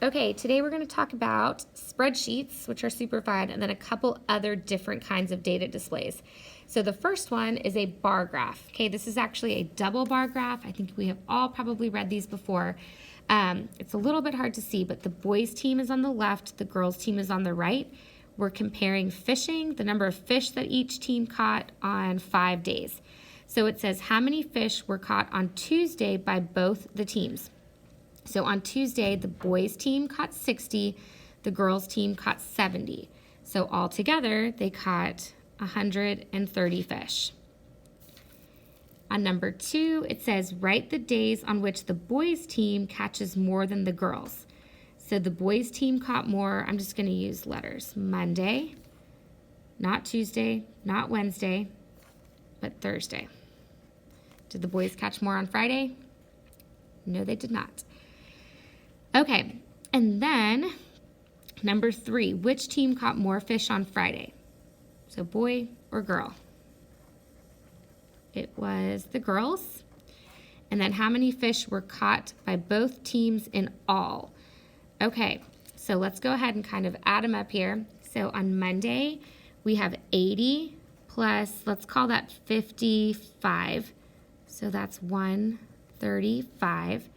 Okay, today we're going to talk about spreadsheets, which are super fun, and then a couple other different kinds of data displays. So the first one is a bar graph. Okay, this is actually a double bar graph. I think we have all probably read these before. It's a little bit hard to see, but the boys team is on the left, the girls team is on the right. We're comparing fishing, the number of fish that each team caught on 5 days. So it says how many fish were caught on Tuesday by both the teams. So on Tuesday, the boys team caught 60, the girls team caught 70. So altogether, they caught 130 fish. On number 2, it says write the days on which the boys team catches more than the girls. So the boys team caught more, I'm just going to use letters, Monday, not Tuesday, not Wednesday, but Thursday. Did the boys catch more on Friday? No, they did not. Okay, and then number 3, which team caught more fish on Friday? So boy or girl? It was the girls. And then how many fish were caught by both teams in all? Okay, so let's go ahead and kind of add them up here. So on Monday, we have 80 plus, let's call that 55. So that's 135.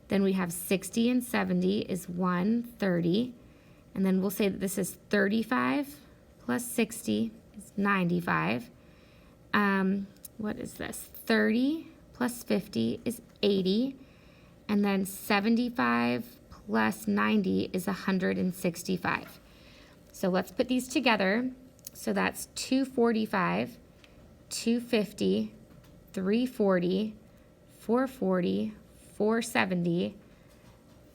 Then we have 60 and 70 is 130. And then we'll say that this is 35 plus 60 is 95. What is this? 30 plus 50 is 80. And then 75 plus 90 is 165. So let's put these together. So that's 245, 250, 340, 440, 470,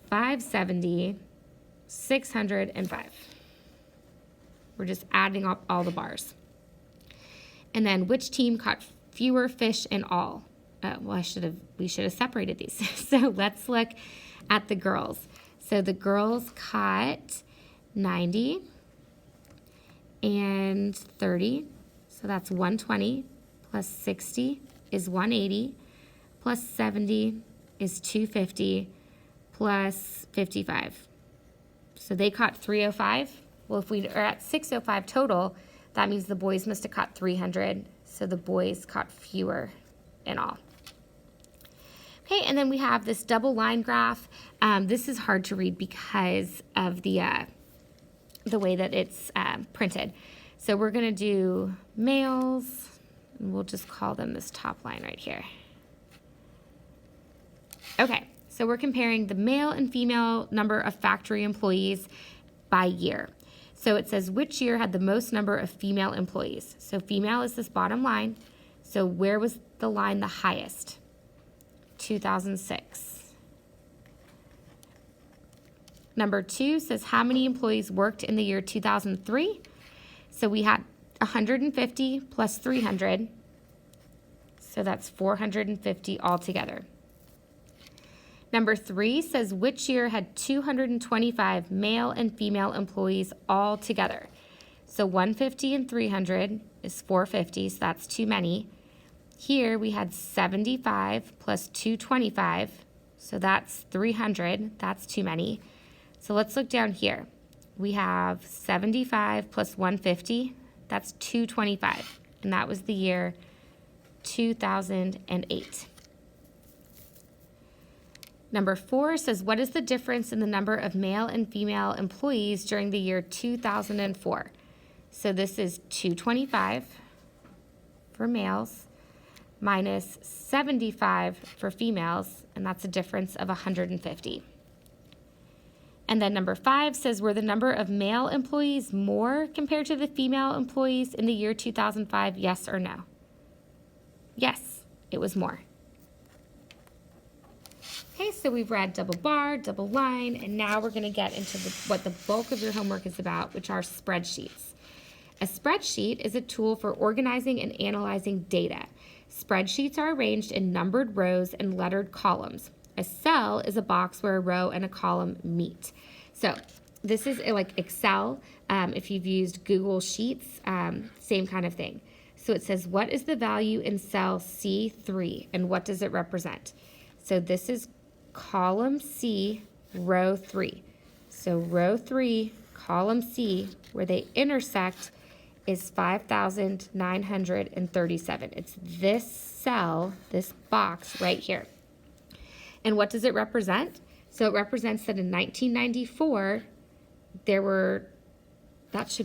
570, 605. We're just adding up all the bars. And then which team caught fewer fish in all? We should have separated these. So let's look at the girls. So the girls caught 90 and 30. So that's 120 plus 60 is 180 plus 70 is 250 plus 55. So they caught 305. Well, if we are at 605 total, that means the boys must have caught 300. So the boys caught fewer in all. Okay, and then we have this double line graph. This is hard to read because of the way that it's printed. So we're going to do males, and we'll just call them this top line right here. Okay, so we're comparing the male and female number of factory employees by year. So it says which year had the most number of female employees. So female is this bottom line. So where was the line the highest? 2006. Number 2 says how many employees worked in the year 2003? So we had 150 plus 300. So that's 450 altogether. Number 3 says which year had 225 male and female employees all together. So 150 and 300 is 450, so that's too many. Here we had 75 plus 225, so that's 300, that's too many. So let's look down here. We have 75 plus 150, that's 225, and that was the year 2008. Number 4 says, what is the difference in the number of male and female employees during the year 2004? So this is 225 for males minus 75 for females, and that's a difference of 150. And then number 5 says, were the number of male employees more compared to the female employees in the year 2005, yes or no? Yes, it was more. Okay, so we've read double bar, double line, and now we're going to get into what the bulk of your homework is about, which are spreadsheets. A spreadsheet is a tool for organizing and analyzing data. Spreadsheets are arranged in numbered rows and lettered columns. A cell is a box where a row and a column meet. So this is like Excel. If you've used Google Sheets, same kind of thing. So it says, what is the value in cell C3 and what does it represent? So this is column C, row 3. So row 3, column C, where they intersect is 5,937. It's this cell, this box right here. And what does it represent? So it represents that in 1994, there were, that's a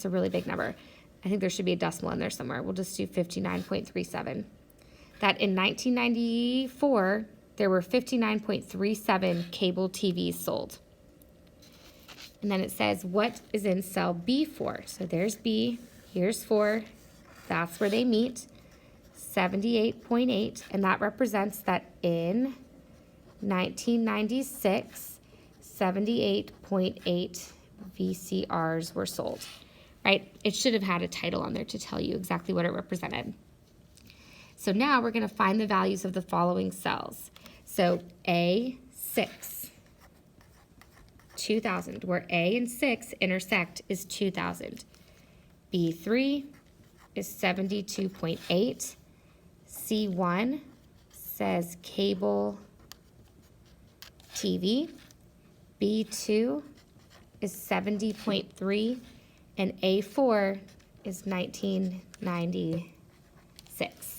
really big number. I think there should be a decimal in there somewhere. We'll just do 59.37. That in 1994, there were 59.37 cable TVs sold. And then it says, what is in cell B4? So there's B, here's 4, that's where they meet, 78.8, and that represents that in 1996, 78.8 VCRs were sold, right? It should have had a title on there to tell you exactly what it represented. So now we're going to find the values of the following cells. So A6, 2,000, where A and 6 intersect is 2,000. B3 is 72.8. C1 says cable TV. B2 is 70.3. And A4 is 1996.